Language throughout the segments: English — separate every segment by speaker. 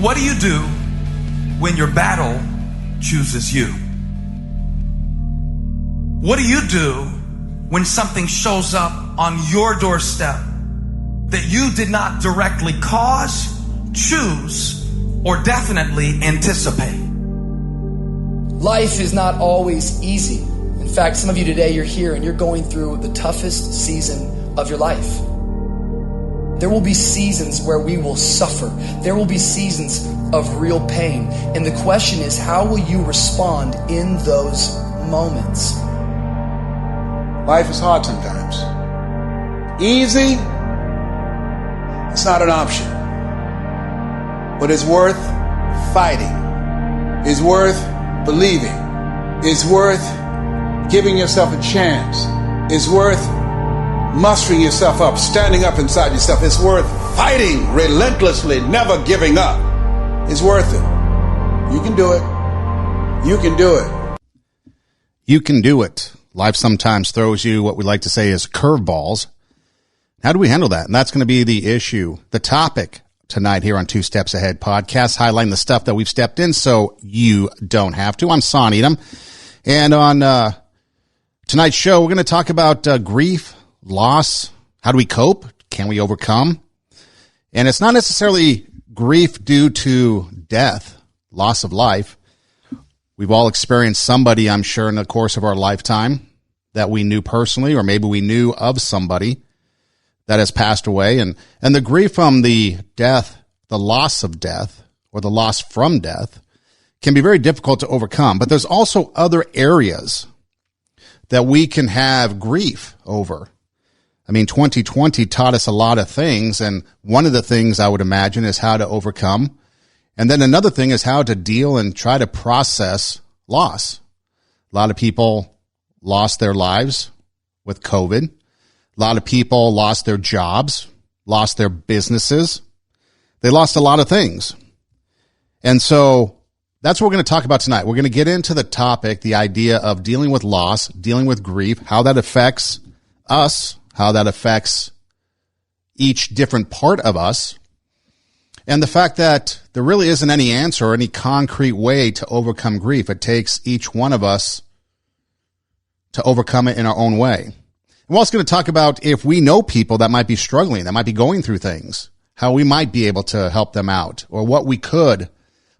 Speaker 1: What do you do when your battle chooses you? What do you do when something shows up on your doorstep that you did not directly cause, choose, or definitely anticipate?
Speaker 2: Life is not always easy. In fact, some of you today, you're here and you're going through the toughest season of your life. There will be seasons where we will suffer. There will be seasons of real pain. And the question is, how will you respond in those moments?
Speaker 3: Life is hard sometimes. Easy, it's not an option. But it's worth fighting. It's worth believing. It's worth giving yourself a chance. It's worth mustering yourself up, standing up inside yourself. It's worth fighting relentlessly, never giving up. It's worth it. You can do it. You can do it.
Speaker 4: You can do it. Life sometimes throws you what we like to say is curveballs. How do we handle that? And that's going to be the issue, the topic tonight here on Two Steps Ahead podcast, highlighting the stuff that we've stepped in so you don't have to. I'm Son Edom. And on tonight's show, we're going to talk about grief, loss. How do we cope? Can we overcome? And it's not necessarily grief due to death, loss of life. We've all experienced somebody, I'm sure, in the course of our lifetime that we knew personally, or maybe we knew of somebody that has passed away. And the grief from the death, the loss of death, or the loss from death can be very difficult to overcome. But there's also other areas that we can have grief over. I mean, 2020 taught us a lot of things, and one of the things I would imagine is how to overcome. And then another thing is how to deal and try to process loss. A lot of people lost their lives with COVID. A lot of people lost their jobs, lost their businesses. They lost a lot of things. And so that's what we're going to talk about tonight. We're going to get into the topic, the idea of dealing with loss, dealing with grief, how that affects us, how that affects each different part of us, and the fact that there really isn't any answer or any concrete way to overcome grief. It takes each one of us to overcome it in our own way. And we're also going to talk about if we know people that might be struggling, that might be going through things, how we might be able to help them out, or what we could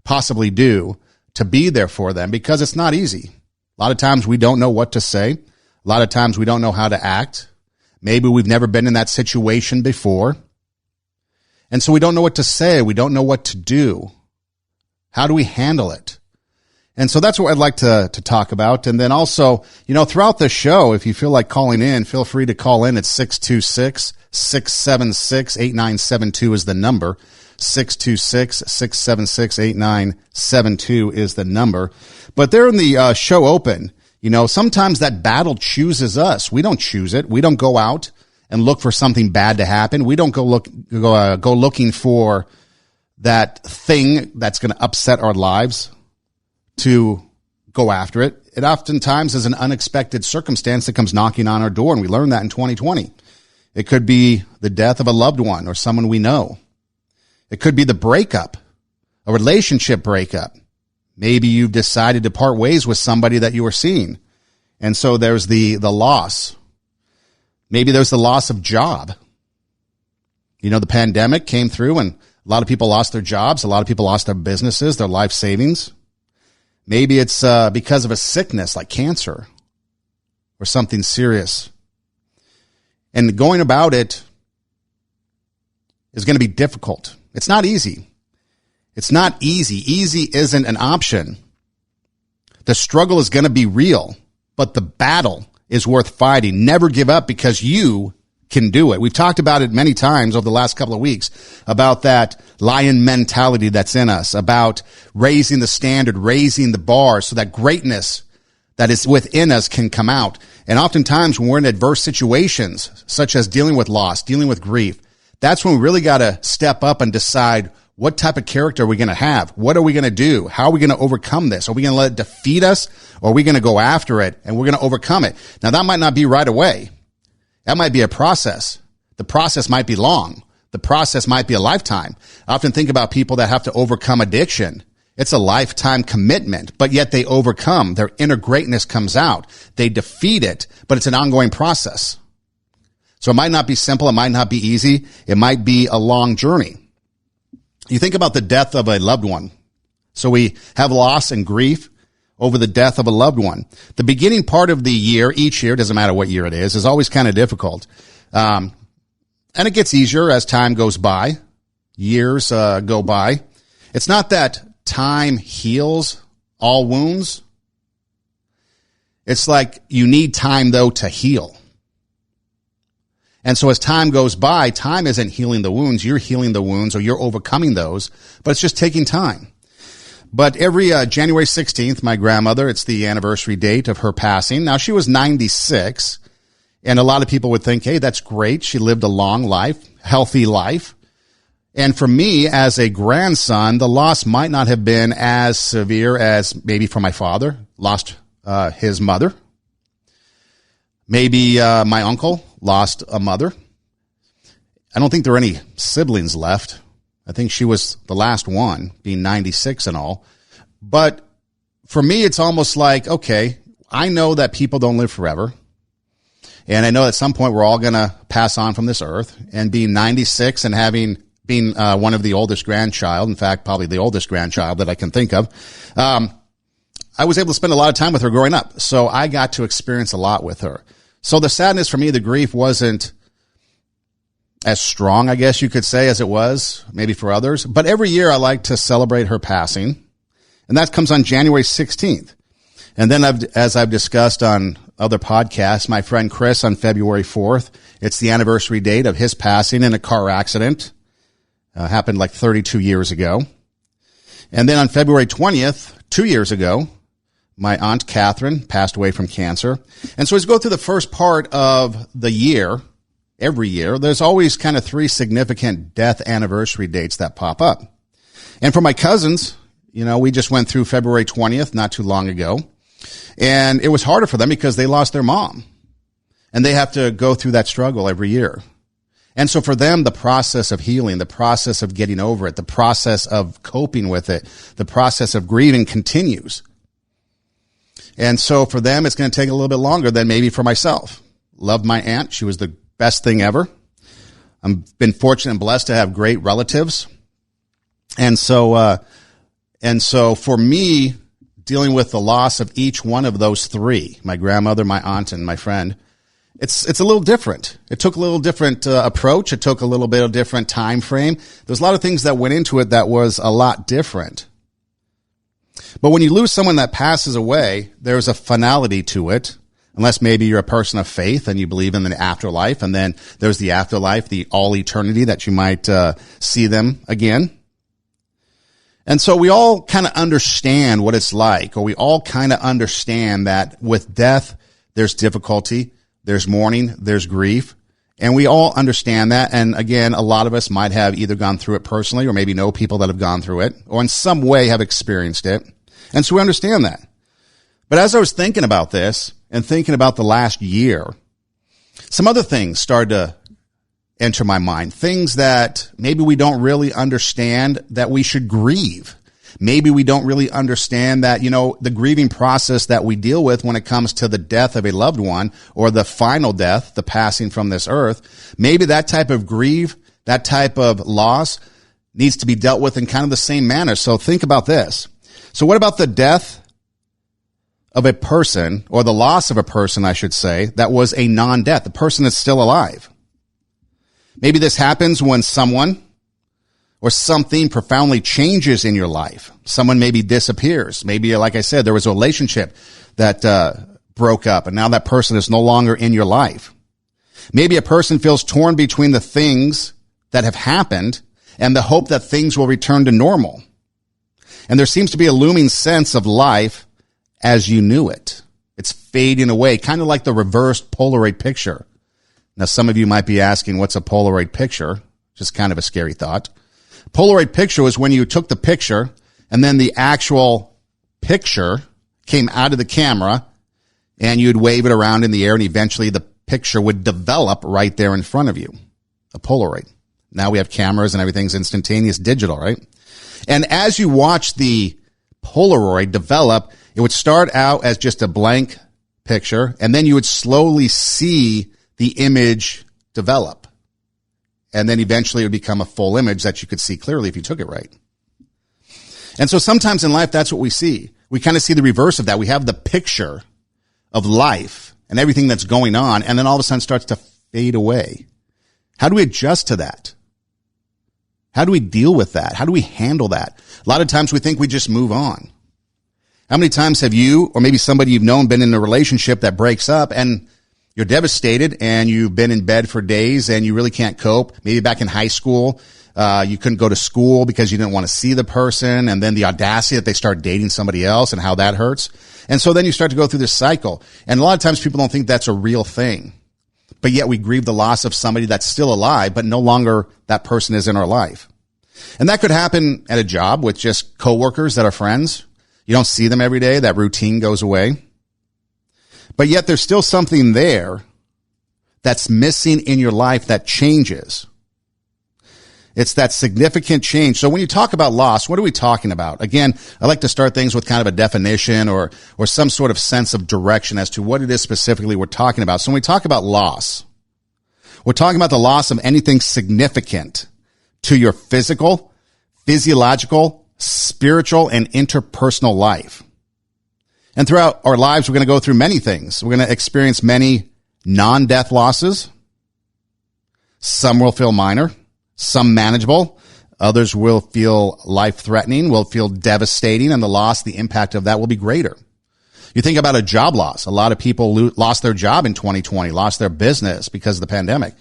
Speaker 4: possibly do to be there for them, because it's not easy. A lot of times we don't know what to say. A lot of times we don't know how to act. Maybe we've never been in that situation before. And so we don't know what to say. We don't know what to do. How do we handle it? And so that's what I'd like to talk about. And then also, throughout the show, if you feel like calling in, feel free to call in at 626-676-8972 is the number. 626-676-8972 is the number. But there in the show open, sometimes that battle chooses us. We don't choose it. We don't go out and look for something bad to happen. We don't go looking for that thing that's going to upset our lives to go after it. It oftentimes is an unexpected circumstance that comes knocking on our door, and we learned that in 2020. It could be the death of a loved one or someone we know. It could be the breakup, a relationship breakup. Maybe you've decided to part ways with somebody that you were seeing, and so there's the loss. Maybe there's the loss of job. The pandemic came through and a lot of people lost their jobs. A lot of people lost their businesses, their life savings. Maybe it's because of a sickness like cancer or something serious. And going about it is going to be difficult. It's not easy. It's not easy. Easy isn't an option. The struggle is going to be real, but the battle is worth fighting. Never give up, because you can do it. We've talked about it many times over the last couple of weeks about that lion mentality that's in us, about raising the standard, raising the bar so that greatness that is within us can come out. And oftentimes when we're in adverse situations, such as dealing with loss, dealing with grief, that's when we really got to step up and decide, what type of character are we going to have? What are we going to do? How are we going to overcome this? Are we going to let it defeat us, or are we going to go after it and we're going to overcome it? Now, that might not be right away. That might be a process. The process might be long, The process might be a lifetime. I often think about people that have to overcome addiction. It's a lifetime commitment, but yet they overcome. Their inner greatness comes out. They defeat it, but it's an ongoing process. So it might not be simple. It might not be easy. It might be a long journey. You think about the death of a loved one. So we have loss and grief over the death of a loved one. The beginning part of the year, each year, doesn't matter what year it is always kind of difficult. And it gets easier as time goes by. Years go by. It's not that time heals all wounds. It's like you need time, though, to heal. And so as time goes by, time isn't healing the wounds. You're healing the wounds or you're overcoming those, but it's just taking time. But every January 16th, my grandmother, it's the anniversary date of her passing. Now, she was 96, and a lot of people would think, hey, that's great. She lived a long life, healthy life. And for me, as a grandson, the loss might not have been as severe as maybe for my father, lost his mother. Maybe my uncle lost a mother. I don't think there are any siblings left. I think she was the last one, being 96 and all. But for me, it's almost like, okay, I know that people don't live forever. And I know at some point we're all going to pass on from this earth. And being 96 and being one of the oldest grandchild, in fact, probably the oldest grandchild that I can think of, I was able to spend a lot of time with her growing up. So I got to experience a lot with her. So the sadness for me, the grief wasn't as strong, I guess you could say, as it was maybe for others. But every year I like to celebrate her passing. And that comes on January 16th. And then as I've discussed on other podcasts, my friend Chris on February 4th, it's the anniversary date of his passing in a car accident. Happened like 32 years ago. And then on February 20th, 2 years ago, my Aunt Catherine passed away from cancer. And so as we go through the first part of the year, every year, there's always kind of 3 significant death anniversary dates that pop up. And for my cousins, we just went through February 20th not too long ago. And it was harder for them because they lost their mom. And they have to go through that struggle every year. And so for them, the process of healing, the process of getting over it, the process of coping with it, the process of grieving continues. And so for them, it's going to take a little bit longer than maybe for myself. Loved my aunt. She was the best thing ever. I've been fortunate and blessed to have great relatives. And so for me, dealing with the loss of each one of those 3, my grandmother, my aunt, and my friend, it's a little different. It took a little different approach. It took a little bit of different time frame. There's a lot of things that went into it that was a lot different. But when you lose someone that passes away, there's a finality to it, unless maybe you're a person of faith and you believe in the afterlife, and then there's the afterlife, the all eternity that you might see them again. And so we all kind of understand what it's like, or we all kind of understand that with death, there's difficulty, there's mourning, there's grief, and we all understand that. And again, a lot of us might have either gone through it personally or maybe know people that have gone through it or in some way have experienced it. And so we understand that. But as I was thinking about this and thinking about the last year, some other things started to enter my mind. Things that maybe we don't really understand that we should grieve. Maybe we don't really understand that, the grieving process that we deal with when it comes to the death of a loved one or the final death, the passing from this earth. Maybe that type of grief, that type of loss needs to be dealt with in kind of the same manner. So think about this. So what about the death of a person, or the loss of a person, I should say, that was a non-death, the person that's still alive? Maybe this happens when someone or something profoundly changes in your life. Someone maybe disappears. Maybe, like I said, there was a relationship that broke up, and now that person is no longer in your life. Maybe a person feels torn between the things that have happened and the hope that things will return to normal. And there seems to be a looming sense of life as you knew it. It's fading away, kind of like the reversed Polaroid picture. Now, some of you might be asking, what's a Polaroid picture? Just kind of a scary thought. Polaroid picture was when you took the picture and then the actual picture came out of the camera and you'd wave it around in the air and eventually the picture would develop right there in front of you. A Polaroid. Now we have cameras and everything's instantaneous digital, right? And as you watch the Polaroid develop, it would start out as just a blank picture, and then you would slowly see the image develop. And then eventually it would become a full image that you could see clearly if you took it right. And so sometimes in life, that's what we see. We kind of see the reverse of that. We have the picture of life and everything that's going on, and then all of a sudden starts to fade away. How do we adjust to that? How do we deal with that? How do we handle that? A lot of times we think we just move on. How many times have you, or maybe somebody you've known, been in a relationship that breaks up and you're devastated and you've been in bed for days and you really can't cope? Maybe back in high school, you couldn't go to school because you didn't want to see the person, and then the audacity that they start dating somebody else and how that hurts. And so then you start to go through this cycle. And a lot of times people don't think that's a real thing. But yet we grieve the loss of somebody that's still alive, but no longer that person is in our life. And that could happen at a job with just coworkers that are friends. You don't see them every day. That routine goes away. But yet there's still something there that's missing in your life that changes. It's that significant change. So when you talk about loss, what are we talking about? Again, I like to start things with kind of a definition or some sort of sense of direction as to what it is specifically we're talking about. So when we talk about loss, we're talking about the loss of anything significant to your physical, physiological, spiritual, and interpersonal life. And throughout our lives, we're going to go through many things. We're going to experience many non-death losses. Some will feel minor. Some manageable, others will feel life-threatening, will feel devastating, and the loss, the impact of that will be greater. You think about a job loss. A lot of people lost their job in 2020, lost their business because of the pandemic.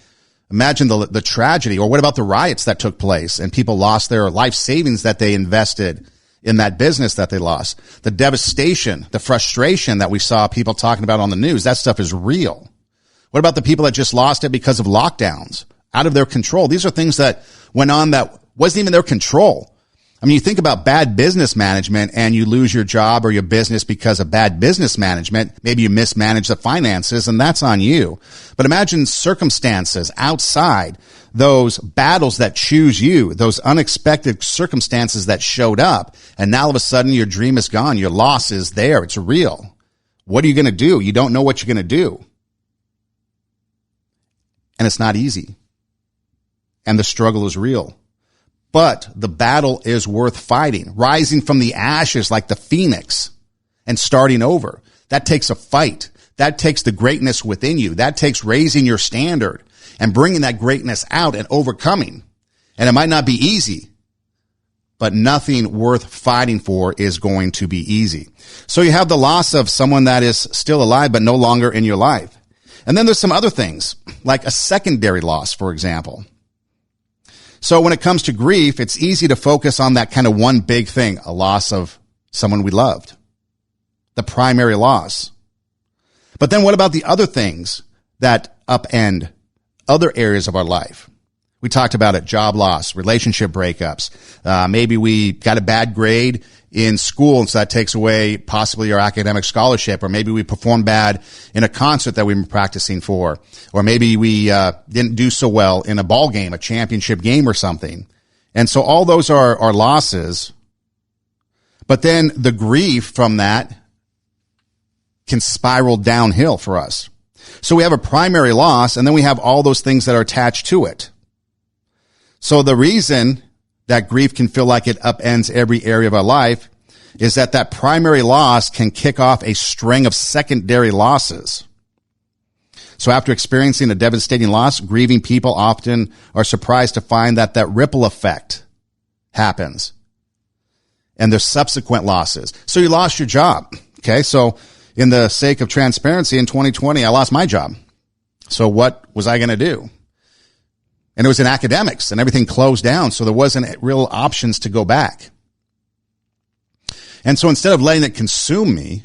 Speaker 4: Imagine the tragedy. Or what about the riots that took place and people lost their life savings that they invested in that business that they lost? The devastation, the frustration that we saw people talking about on the news, that stuff is real. What about the people that just lost it because of lockdowns? Out of their control. These are things that went on that wasn't even their control. I mean, you think about bad business management and you lose your job or your business because of bad business management. Maybe you mismanage the finances and that's on you. But imagine circumstances outside those battles that choose you, those unexpected circumstances that showed up. And now all of a sudden your dream is gone. Your loss is there. It's real. What are you going to do? You don't know what you're going to do. And it's not easy. And the struggle is real. But the battle is worth fighting. Rising from the ashes like the phoenix and starting over. That takes a fight. That takes the greatness within you. That takes raising your standard and bringing that greatness out and overcoming. And it might not be easy, but nothing worth fighting for is going to be easy. So you have the loss of someone that is still alive but no longer in your life. And then there's some other things, like a secondary loss, for example. So when it comes to grief, it's easy to focus on that kind of one big thing, a loss of someone we loved, the primary loss. But then what about the other things that upend other areas of our life? We talked about it, job loss, relationship breakups. Maybe we got a bad grade in school, and so that takes away possibly our academic scholarship. Or maybe we performed bad in a concert that we've been practicing for. Or maybe we didn't do so well in a ball game, a championship game or something. And so all those are losses. But then the grief from that can spiral downhill for us. So we have a primary loss, and then we have all those things that are attached to it. So the reason that grief can feel like it upends every area of our life is that primary loss can kick off a string of secondary losses. So after experiencing a devastating loss, grieving people often are surprised to find that ripple effect happens. And there's subsequent losses. So you lost your job. Okay. So in the sake of transparency, in 2020, I lost my job. So what was I going to do? And it was in academics and everything closed down. So there wasn't real options to go back. And so instead of letting it consume me,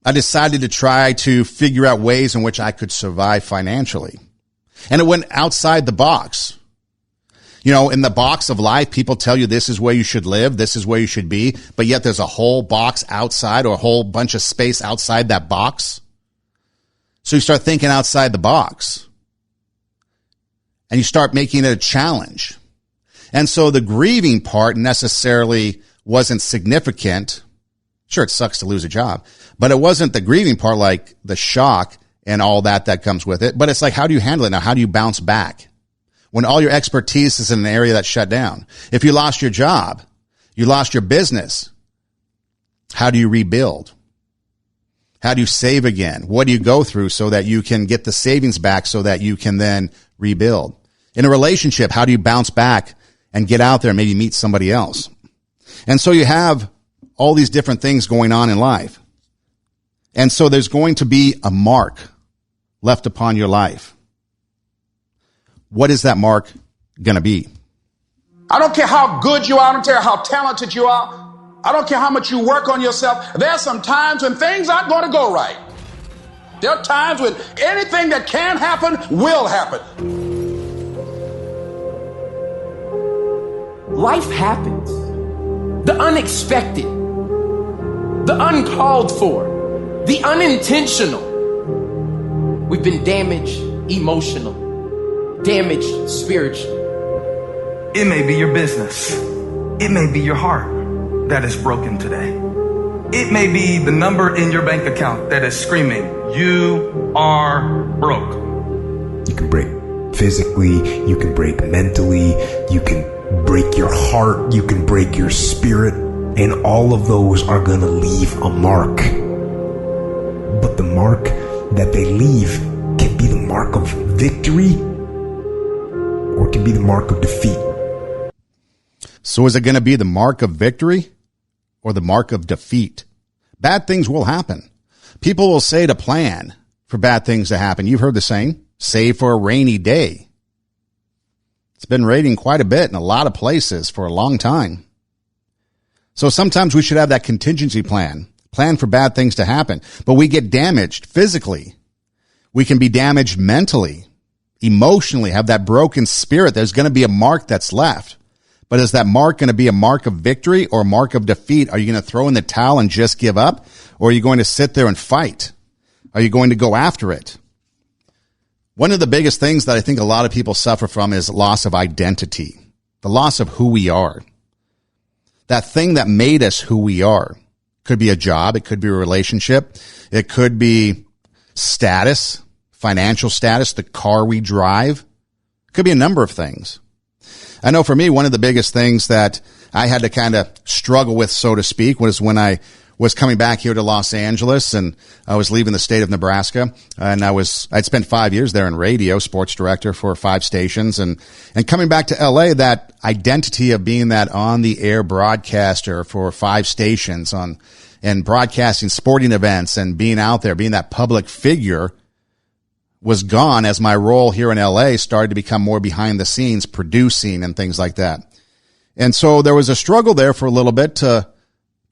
Speaker 4: I decided to try to figure out ways in which I could survive financially. And it went outside the box. You know, in the box of life, people tell you this is where you should live, this is where you should be, but yet there's a whole box outside or a whole bunch of space outside that box. So you start thinking outside the box. and you start making it a challenge. And so the grieving part necessarily wasn't significant. Sure, it sucks to lose a job, but it wasn't the grieving part, like the shock and all that comes with it. But it's like, how do you handle it now? How do you bounce back when all your expertise is in an area that's shut down? If you lost your job, you lost your business, how do you rebuild? How do you save again? What do you go through so that you can get the savings back so that you can then rebuild? In a relationship, how do you bounce back and get out there and maybe meet somebody else? And so you have all these different things going on in life. And so there's going to be a mark left upon your life. What is that mark going to be?
Speaker 3: I don't care how good you are. I don't care how talented you are. I don't care how much you work on yourself. There are some times when things aren't going to go right. There are times when anything that can happen will happen.
Speaker 5: Life happens. The unexpected, the uncalled for, the unintentional. We've been damaged emotionally, damaged spiritually.
Speaker 1: It may be your business. It may be your heart that is broken today. It may be the number in your bank account that is screaming, you are broke.
Speaker 6: You can break physically, you can break mentally, you can break your heart, you can break your spirit, and all of those are going to leave a mark. But the mark that they leave can be the mark of victory or it can be the mark of defeat.
Speaker 4: So is it going to be the mark of victory or the mark of defeat? Bad things will happen. People will say to plan for bad things to happen. You've heard the saying, save for a rainy day. It's been raining quite a bit in a lot of places for a long time. So sometimes we should have that contingency plan for bad things to happen. But we get damaged physically. We can be damaged mentally, emotionally, have that broken spirit. There's going to be a mark that's left. But is that mark going to be a mark of victory or a mark of defeat? Are you going to throw in the towel and just give up? Or are you going to sit there and fight? Are you going to go after it? One of the biggest things that I think a lot of people suffer from is loss of identity, the loss of who we are. That thing that made us who we are. Could be a job. It could be a relationship. It could be status, financial status, the car we drive. It could be a number of things. I know for me, one of the biggest things that I had to kind of struggle with, so to speak, was when I was coming back here to Los Angeles and I was leaving the state of Nebraska, and I'd spent 5 years there in radio, sports director for 5 stations, and coming back to LA, that identity of being that on the air broadcaster for 5 stations and broadcasting sporting events and being out there, being that public figure was gone as my role here in LA started to become more behind the scenes, producing and things like that. And so there was a struggle there for a little bit to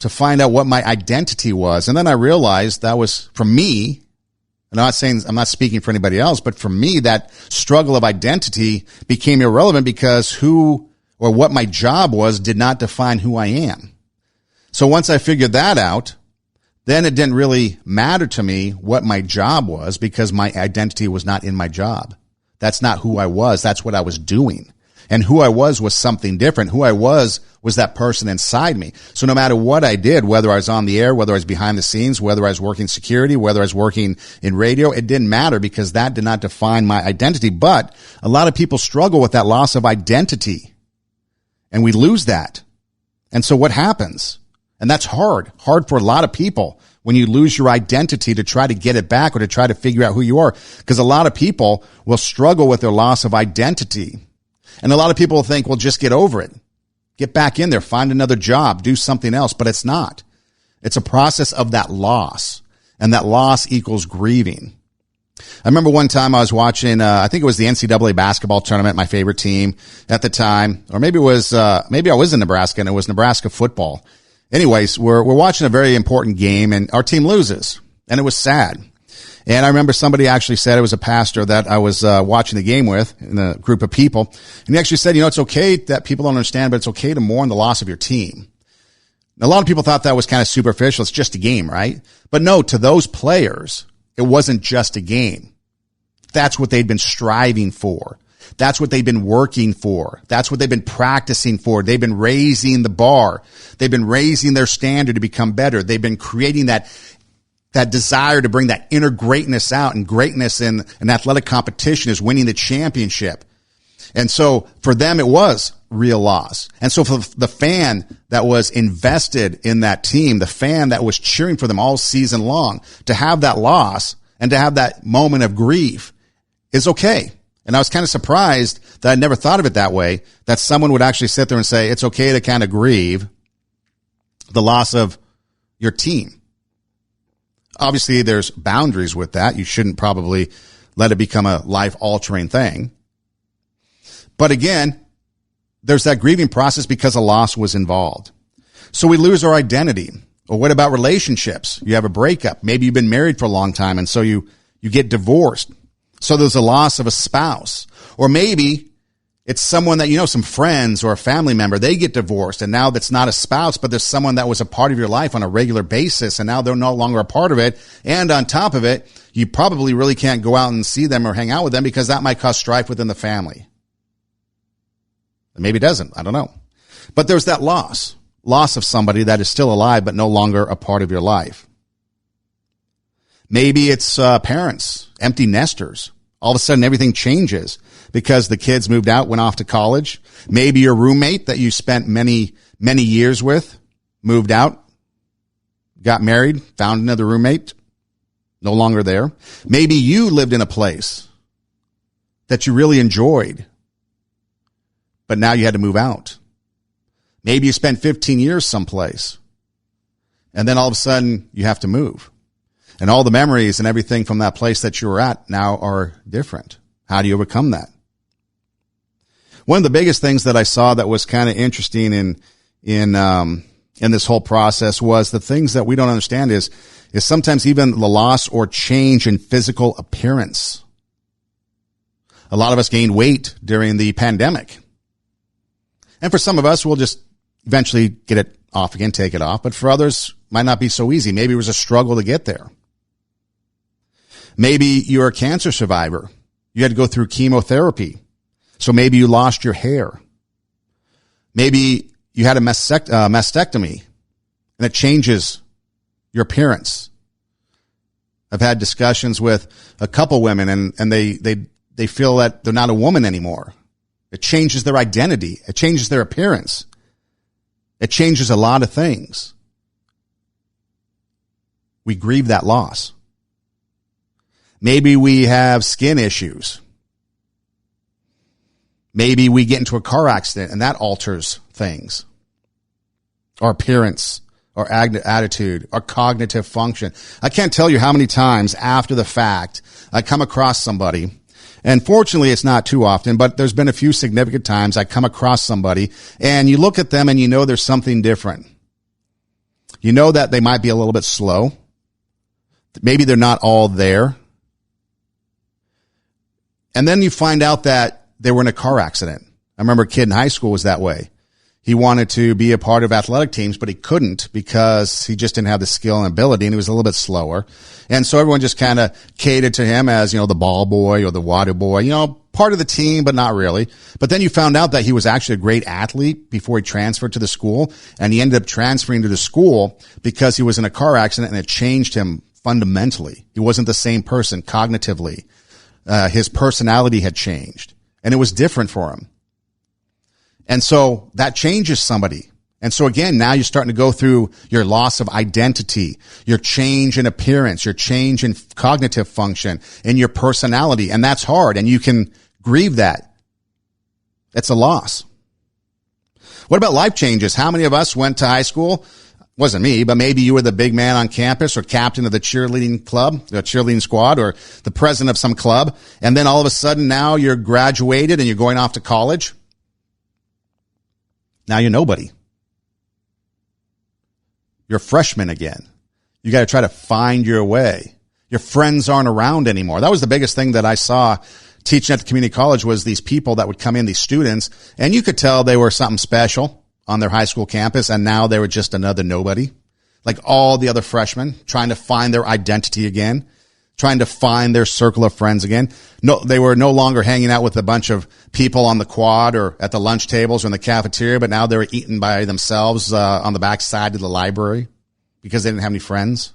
Speaker 4: find out what my identity was. And then I realized that was, for me, and I'm not speaking for anybody else, but for me, that struggle of identity became irrelevant because who or what my job was did not define who I am. So once I figured that out, then it didn't really matter to me what my job was because my identity was not in my job. That's not who I was. That's what I was doing. And who I was something different. Who I was that person inside me. So no matter what I did, whether I was on the air, whether I was behind the scenes, whether I was working security, whether I was working in radio, it didn't matter because that did not define my identity. But a lot of people struggle with that loss of identity. And we lose that. And so what happens? And that's hard for a lot of people when you lose your identity to try to get it back or to try to figure out who you are. Because a lot of people will struggle with their loss of identity. And a lot of people will think, well, just get over it. Get back in there, find another job, do something else. But it's not. It's a process of that loss. And that loss equals grieving. I remember one time I was watching, I think it was the NCAA basketball tournament, my favorite team at the time. Or maybe it was, maybe I was in Nebraska and it was Nebraska football. Anyways, we're watching a very important game and our team loses and it was sad. And I remember somebody actually said, it was a pastor that I was watching the game with in a group of people. And he actually said, it's okay that people don't understand, but it's okay to mourn the loss of your team. And a lot of people thought that was kind of superficial. It's just a game, right? But no, to those players, it wasn't just a game. That's what they'd been striving for. That's what they've been working for. That's what they've been practicing for. They've been raising the bar. They've been raising their standard to become better. They've been creating that desire to bring that inner greatness out, and greatness in an athletic competition is winning the championship. And so for them, it was real loss. And so for the fan that was invested in that team, the fan that was cheering for them all season long, to have that loss and to have that moment of grief is okay. And I was kind of surprised that I never thought of it that way, that someone would actually sit there and say, it's okay to kind of grieve the loss of your team. Obviously, there's boundaries with that. You shouldn't probably let it become a life-altering thing. But again, there's that grieving process because a loss was involved. So we lose our identity. Or what about relationships? You have a breakup. Maybe you've been married for a long time, and so you get divorced. So there's a loss of a spouse. Or maybe it's someone that you know, some friends or a family member, they get divorced, and now that's not a spouse, but there's someone that was a part of your life on a regular basis, and now they're no longer a part of it. And on top of it, you probably really can't go out and see them or hang out with them because that might cause strife within the family. Maybe it doesn't. I don't know. But there's that loss of somebody that is still alive but no longer a part of your life. Maybe it's parents, empty nesters. All of a sudden, everything changes because the kids moved out, went off to college. Maybe your roommate that you spent many, many years with moved out, got married, found another roommate, no longer there. Maybe you lived in a place that you really enjoyed, but now you had to move out. Maybe you spent 15 years someplace, and then all of a sudden you have to move. And all the memories and everything from that place that you were at now are different. How do you overcome that? One of the biggest things that I saw that was kind of interesting in this whole process was the things that we don't understand is sometimes even the loss or change in physical appearance. A lot of us gained weight during the pandemic. And for some of us, we'll just eventually get it off again, take it off. But for others, it might not be so easy. Maybe it was a struggle to get there. Maybe you're a cancer survivor. You had to go through chemotherapy. So maybe you lost your hair. Maybe you had a mastectomy, and it changes your appearance. I've had discussions with a couple women, and they feel that they're not a woman anymore. It changes their identity. It changes their appearance. It changes a lot of things. We grieve that loss. Maybe we have skin issues. Maybe we get into a car accident and that alters things. Our appearance, our attitude, our cognitive function. I can't tell you how many times after the fact I come across somebody, and fortunately it's not too often, but there's been a few significant times I come across somebody and you look at them and you know there's something different. You know that they might be a little bit slow. Maybe they're not all there. And then you find out that they were in a car accident. I remember a kid in high school was that way. He wanted to be a part of athletic teams, but he couldn't because he just didn't have the skill and ability, and he was a little bit slower. And so everyone just kind of catered to him as, the ball boy or the water boy, part of the team, but not really. But then you found out that he was actually a great athlete before he transferred to the school, and he ended up transferring to the school because he was in a car accident, and it changed him fundamentally. He wasn't the same person cognitively. His personality had changed, and it was different for him. And so that changes somebody. And so again, now you're starting to go through your loss of identity, your change in appearance, your change in cognitive function, and your personality. And that's hard, and you can grieve that. It's a loss. What about life changes? How many of us went to high school? Wasn't me, but maybe you were the big man on campus or captain of the cheerleading club, the cheerleading squad, or the president of some club. And then all of a sudden now you're graduated and you're going off to college. Now you're nobody. You're a freshman again. You got to try to find your way. Your friends aren't around anymore. That was the biggest thing that I saw teaching at the community college was these people that would come in, these students, and you could tell they were something special on their high school campus, and now they were just another nobody, like all the other freshmen trying to find their identity again. trying to find their circle of friends again. No, they were no longer hanging out with a bunch of people on the quad or at the lunch tables or in the cafeteria, but now they were eating by themselves on the back side of the library because they didn't have any friends.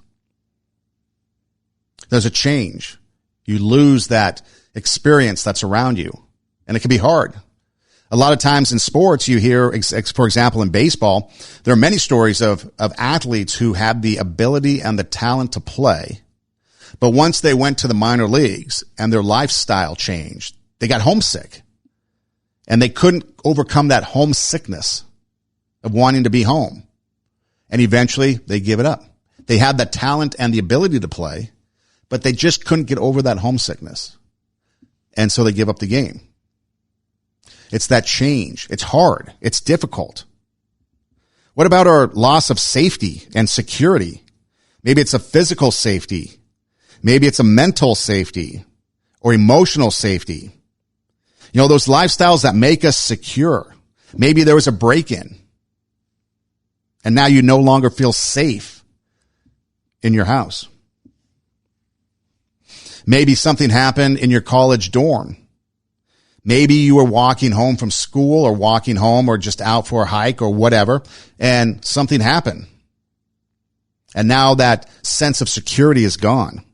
Speaker 4: There's a change. You lose that experience that's around you, and it can be hard. A lot of times in sports, you hear, for example, in baseball, there are many stories of athletes who had the ability and the talent to play. But once they went to the minor leagues and their lifestyle changed, they got homesick. And they couldn't overcome that homesickness of wanting to be home. And eventually they give it up. They had the talent and the ability to play, but they just couldn't get over that homesickness. And so they give up the game. It's that change. It's hard. It's difficult. What about our loss of safety and security? Maybe it's a physical safety. Maybe it's a mental safety or emotional safety. You know, those lifestyles that make us secure. Maybe there was a break-in and now you no longer feel safe in your house. Maybe something happened in your college dorm. Maybe you were walking home from school or walking home or just out for a hike or whatever, and something happened. And now that sense of security is gone.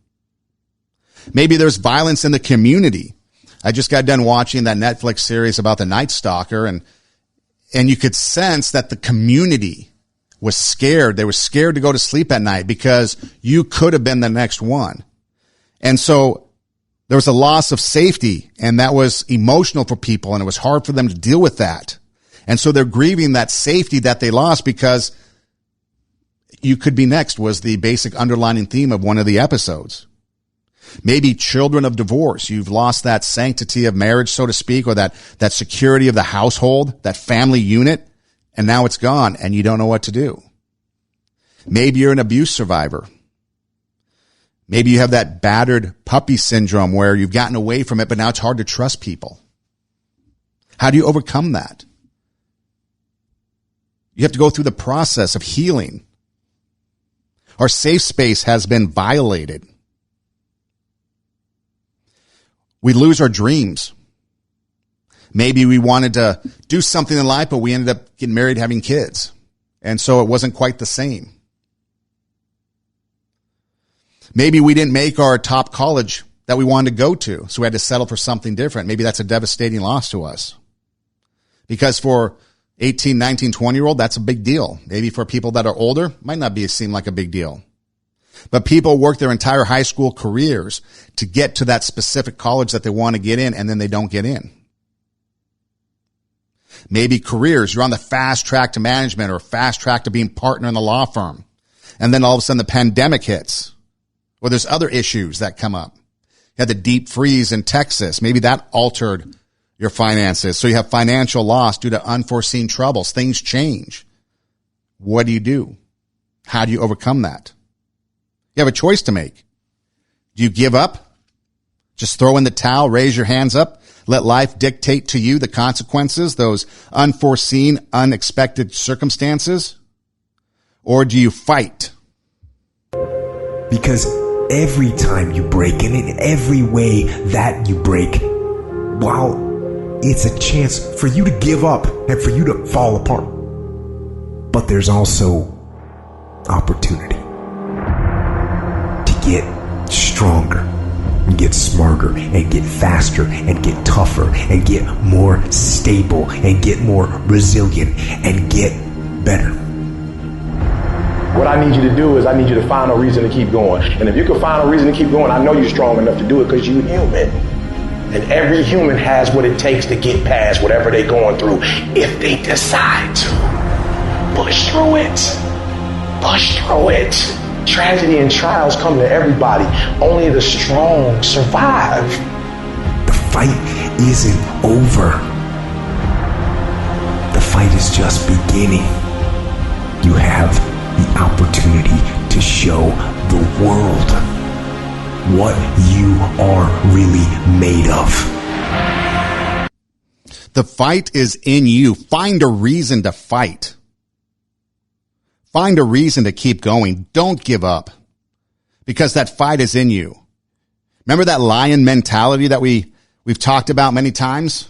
Speaker 4: Maybe there's violence in the community. I just got done watching that Netflix series about the Night Stalker, and you could sense that the community was scared. They were scared to go to sleep at night because you could have been the next one. And so there was a loss of safety, and that was emotional for people, and it was hard for them to deal with that. And so they're grieving that safety that they lost because you could be next was the basic underlining theme of one of the episodes. Maybe children of divorce. You've lost that sanctity of marriage, so to speak, or that security of the household, that family unit, and now it's gone, and you don't know what to do. Maybe you're an abuse survivor. Maybe you have that battered puppy syndrome where you've gotten away from it, but now it's hard to trust people. How do you overcome that? You have to go through the process of healing. Our safe space has been violated. We lose our dreams. Maybe we wanted to do something in life, but we ended up getting married, having kids. And so it wasn't quite the same. Maybe we didn't make our top college that we wanted to go to, so we had to settle for something different. Maybe that's a devastating loss to us. Because for 18, 19, 20-year-old, that's a big deal. Maybe for people that are older, might not seem like a big deal. But people work their entire high school careers to get to that specific college that they want to get in, and then they don't get in. Maybe careers, you're on the fast track to management or fast track to being partner in the law firm. And then all of a sudden the pandemic hits. Or there's other issues that come up. You had the deep freeze in Texas. Maybe that altered your finances. So you have financial loss due to unforeseen troubles. Things change. What do you do? How do you overcome that? You have a choice to make. Do you give up? Just throw in the towel, raise your hands up, let life dictate to you the consequences, those unforeseen, unexpected circumstances? Or do you fight?
Speaker 6: Because every time you break, and in every way that you break, while it's a chance for you to give up and for you to fall apart, but there's also opportunity to get stronger and get smarter and get faster and get tougher and get more stable and get more resilient and get better.
Speaker 7: What I need you to do is I need you to find a reason to keep going. And if you can find a reason to keep going, I know you're strong enough to do it because you're human. And every human has what it takes to get past whatever they're going through if they decide to. Push through it. Push through it. Tragedy and trials come to everybody. Only the strong survive.
Speaker 6: The fight isn't over. The fight is just beginning. You have the opportunity to show the world what you are really made of.
Speaker 4: The fight is in you. Find a reason to fight. Find a reason to keep going. Don't give up, because that fight is in you. Remember that lion mentality that we've talked about many times?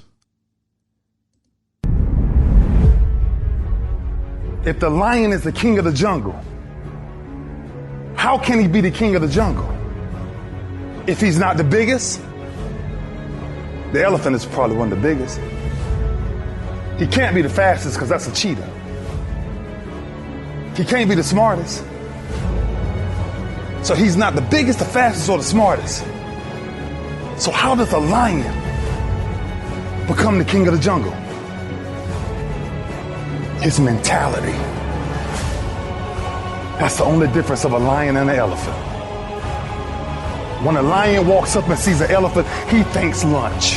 Speaker 8: If the lion is the king of the jungle, how can he be the king of the jungle? If he's not the biggest, the elephant is probably one of the biggest. He can't be the fastest because that's a cheetah. He can't be the smartest. So he's not the biggest, the fastest, or the smartest. So how does a lion become the king of the jungle? His mentality. That's the only difference of a lion and an elephant. When a lion walks up and sees an elephant, he thinks lunch.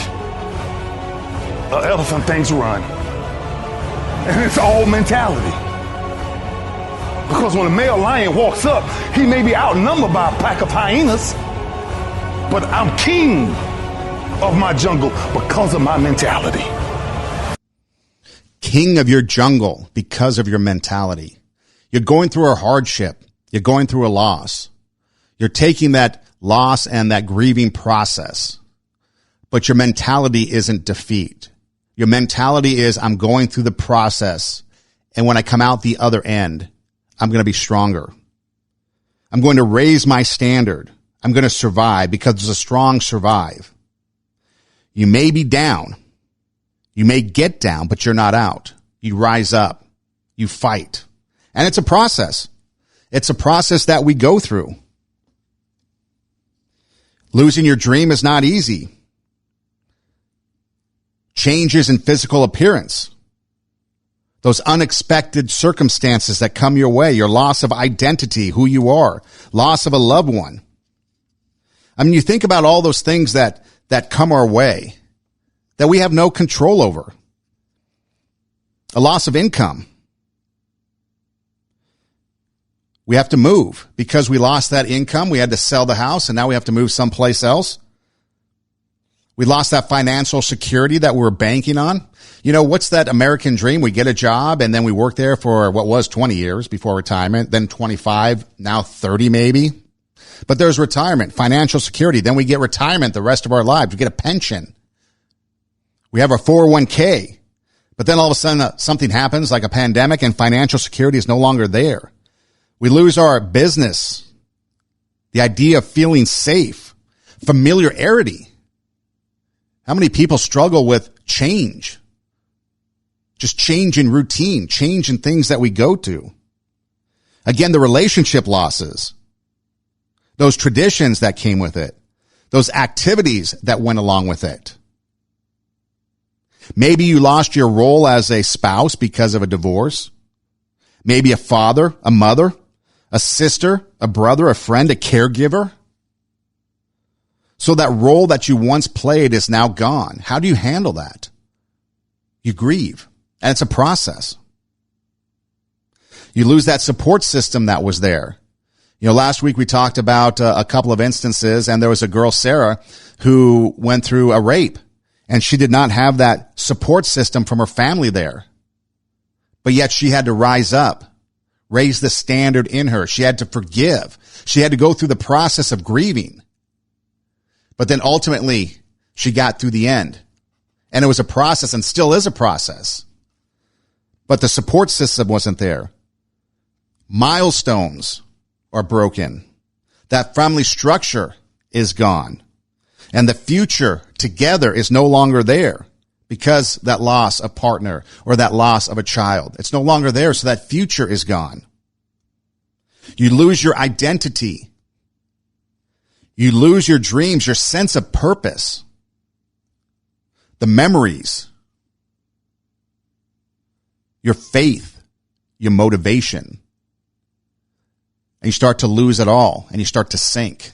Speaker 8: An elephant thinks run. And it's all mentality. Because when a male lion walks up, he may be outnumbered by a pack of hyenas, but I'm king of my jungle because of my mentality.
Speaker 4: King of your jungle because of your mentality. You're going through a hardship. You're going through a loss. You're taking that loss and that grieving process. But your mentality isn't defeat. Your mentality is, I'm going through the process, and when I come out the other end, I'm going to be stronger. I'm going to raise my standard. I'm going to survive because the strong survive. You may be down. You may get down, but you're not out. You rise up. You fight. And it's a process. It's a process that we go through. Losing your dream is not easy. Changes in physical appearance. Those unexpected circumstances that come your way, your loss of identity, who you are, loss of a loved one. I mean, you think about all those things that come our way that we have no control over. A loss of income. We have to move because we lost that income. We had to sell the house and now we have to move someplace else. We lost that financial security that we were banking on. You know, what's that American dream? We get a job and then we work there for what was 20 years before retirement, then 25, now 30 maybe. But there's retirement, financial security. Then we get retirement the rest of our lives. We get a pension. We have our 401k. But then all of a sudden something happens like a pandemic and financial security is no longer there. We lose our business. The idea of feeling safe, familiarity. How many people struggle with change? Just change in routine, change in things that we go to. Again, the relationship losses, those traditions that came with it, those activities that went along with it. Maybe you lost your role as a spouse because of a divorce. Maybe a father, a mother, a sister, a brother, a friend, a caregiver. So that role that you once played is now gone. How do you handle that? You grieve. And it's a process. You lose that support system that was there. You know, last week we talked about a couple of instances, and there was a girl, Sarah, who went through a rape, and she did not have that support system from her family there. But yet she had to rise up, raise the standard in her. She had to forgive. She had to go through the process of grieving. But then ultimately, she got through the end. And it was a process and still is a process. But the support system wasn't there. Milestones are broken. That family structure is gone. And the future together is no longer there because that loss of partner or that loss of a child. It's no longer there, so that future is gone. You lose your identity. You lose your dreams, your sense of purpose, the memories, your faith, your motivation. And you start to lose it all, and you start to sink,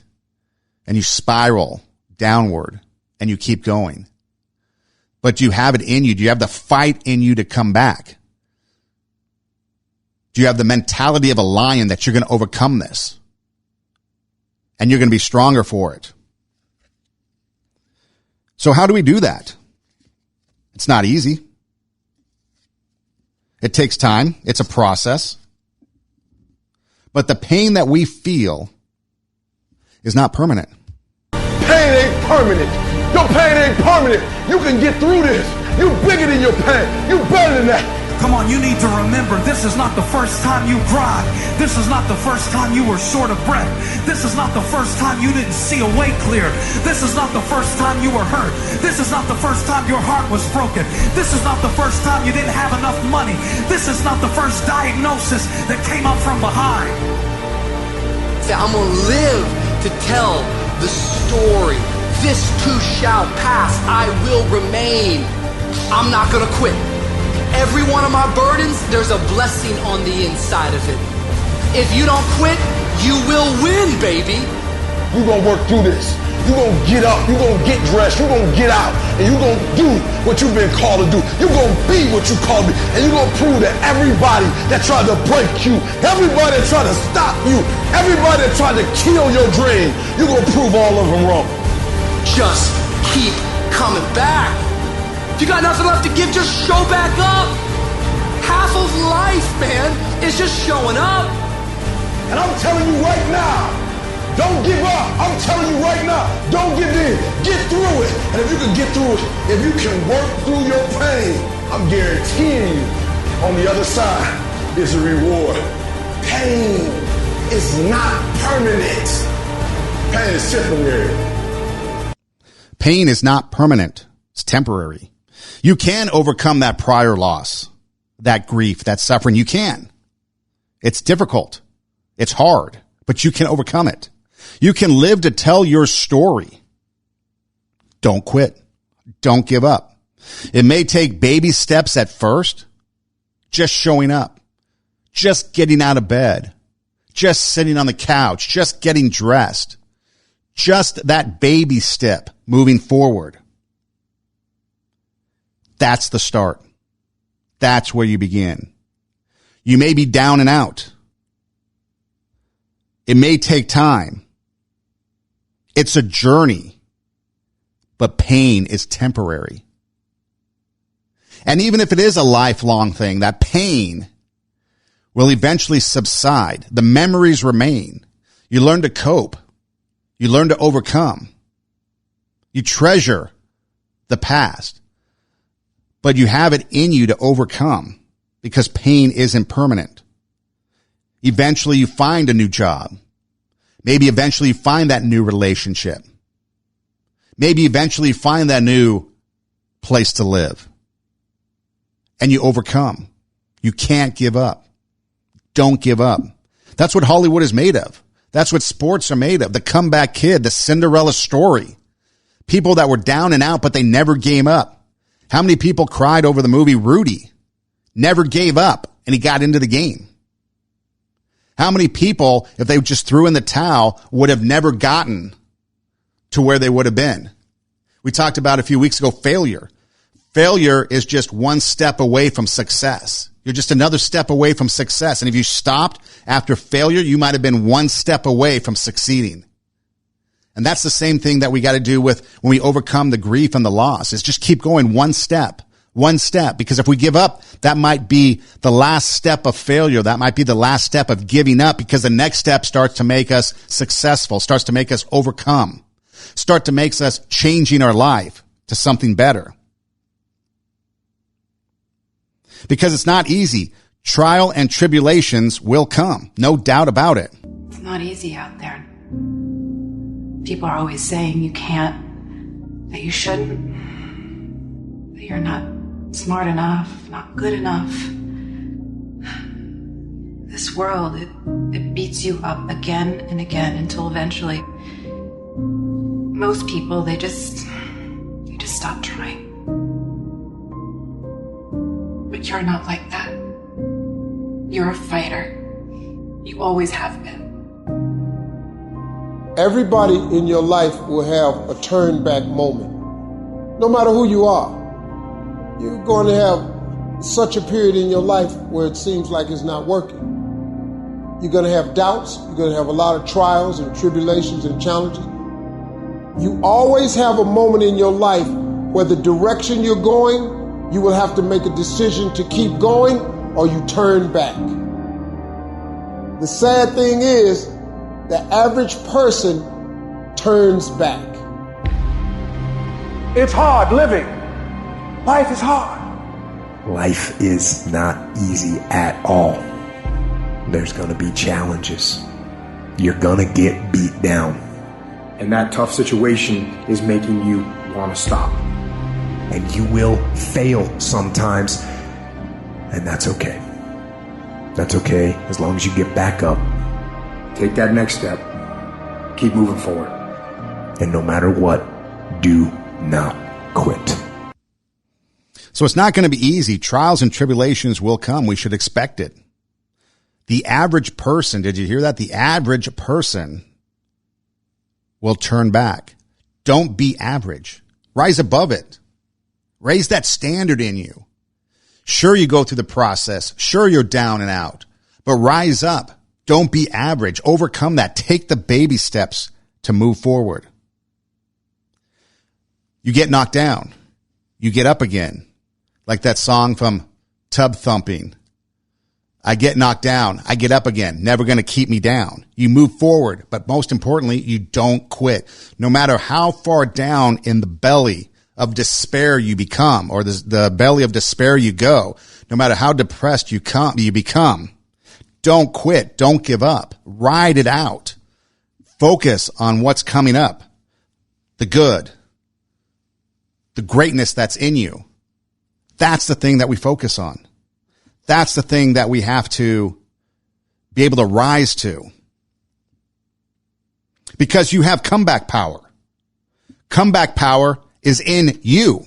Speaker 4: and you spiral downward, and you keep going. But do you have it in you? Do you have the fight in you to come back? Do you have the mentality of a lion that you're going to overcome this? And you're going to be stronger for it. So how do we do that? It's not easy. It takes time. It's a process. But the pain that we feel is not permanent.
Speaker 7: pain ain't permanent. Your pain ain't permanent. You can get through this. You bigger than your pain. You better than that.
Speaker 1: Come on, you need to remember, this is not the first time you cried. This is not the first time you were short of breath. This is not the first time you didn't see a way clear. This is not the first time you were hurt. This is not the first time your heart was broken. This is not the first time you didn't have enough money. This is not the first diagnosis that came up from behind.
Speaker 2: Say, I'm going to live to tell the story. This too shall pass. I will remain. I'm not going to quit. Every one of my burdens, there's a blessing on the inside of it. If you don't quit, you will win, baby.
Speaker 7: You're going to work through this. You're going to get up. You're going to get dressed. You're going to get out. And you're going to do what you've been called to do. You're going to be what you called to be. And you're going to prove to everybody that tried to break you, everybody that tried to stop you, everybody that tried to kill your dream, you're going to prove all of them wrong.
Speaker 2: Just keep coming back. If you got nothing left to give, just show back up. Half of life, man, is just showing up.
Speaker 7: And I'm telling you right now, don't give up. I'm telling you right now, don't give in. Get through it. And if you can get through it, if you can work through your pain, I'm guaranteeing you on the other side is a reward. Pain is not permanent. Pain is temporary.
Speaker 4: Pain is not permanent. It's temporary. You can overcome that prior loss, that grief, that suffering. You can. It's difficult. It's hard, but you can overcome it. You can live to tell your story. Don't quit. Don't give up. It may take baby steps at first, just showing up, just getting out of bed, just sitting on the couch, just getting dressed, just that baby step moving forward. That's the start. That's where you begin. You may be down and out. It may take time. It's a journey, but pain is temporary. And even if it is a lifelong thing, that pain will eventually subside. The memories remain. You learn to cope. You learn to overcome. You treasure the past. But you have it in you to overcome because pain isn't permanent. Eventually you find a new job. Maybe eventually you find that new relationship. Maybe eventually you find that new place to live. And you overcome. You can't give up. Don't give up. That's what Hollywood is made of. That's what sports are made of. The comeback kid, the Cinderella story. People that were down and out, but they never gave up. How many people cried over the movie Rudy? Never gave up, and he got into the game. How many people, if they just threw in the towel, would have never gotten to where they would have been? We talked about a few weeks ago failure. Failure is just one step away from success. You're just another step away from success. And if you stopped after failure, you might have been one step away from succeeding. And that's the same thing that we got to do with when we overcome the grief and the loss, is just keep going one step. Because if we give up, that might be the last step of failure. That might be the last step of giving up, because the next step starts to make us successful, starts to make us overcome, start to make us changing our life to something better. Because it's not easy. Trial and tribulations will come. No doubt about it.
Speaker 9: It's not easy out there. People are always saying you can't, that you shouldn't, that you're not smart enough, not good enough. This world, it beats you up again and again until eventually most people, you just stop trying. But you're not like that. You're a fighter. You always have been.
Speaker 10: Everybody in your life will have a turn back moment. No matter who you are, you're going to have such a period in your life where it seems like it's not working. You're going to have doubts. You're going to have a lot of trials and tribulations and challenges. You always have a moment in your life where the direction you're going, you will have to make a decision to keep going or you turn back. The sad thing is, the average person turns back.
Speaker 3: It's hard living. Life is hard.
Speaker 6: Life is not easy at all. There's going to be challenges. You're going to get beat down.
Speaker 7: And that tough situation is making you want to stop.
Speaker 6: And you will fail sometimes. And that's okay. That's okay as long as you get back up.
Speaker 7: Take that next step. Keep moving forward.
Speaker 6: And no matter what, do not quit.
Speaker 4: So it's not going to be easy. Trials and tribulations will come. We should expect it. The average person, did you hear that? The average person will turn back. Don't be average. Rise above it. Raise that standard in you. Sure, you go through the process. Sure, you're down and out, but rise up. Don't be average. Overcome that. Take the baby steps to move forward. You get knocked down. You get up again. Like that song from Tub Thumping. I get knocked down. I get up again. Never going to keep me down. You move forward, but most importantly, you don't quit. No matter how far down in the belly of despair you become, or the belly of despair you go, no matter how depressed you become, don't quit. Don't give up. Ride it out. Focus on what's coming up. The good. The greatness that's in you. That's the thing that we focus on. That's the thing that we have to be able to rise to. Because you have comeback power. Comeback power is in you.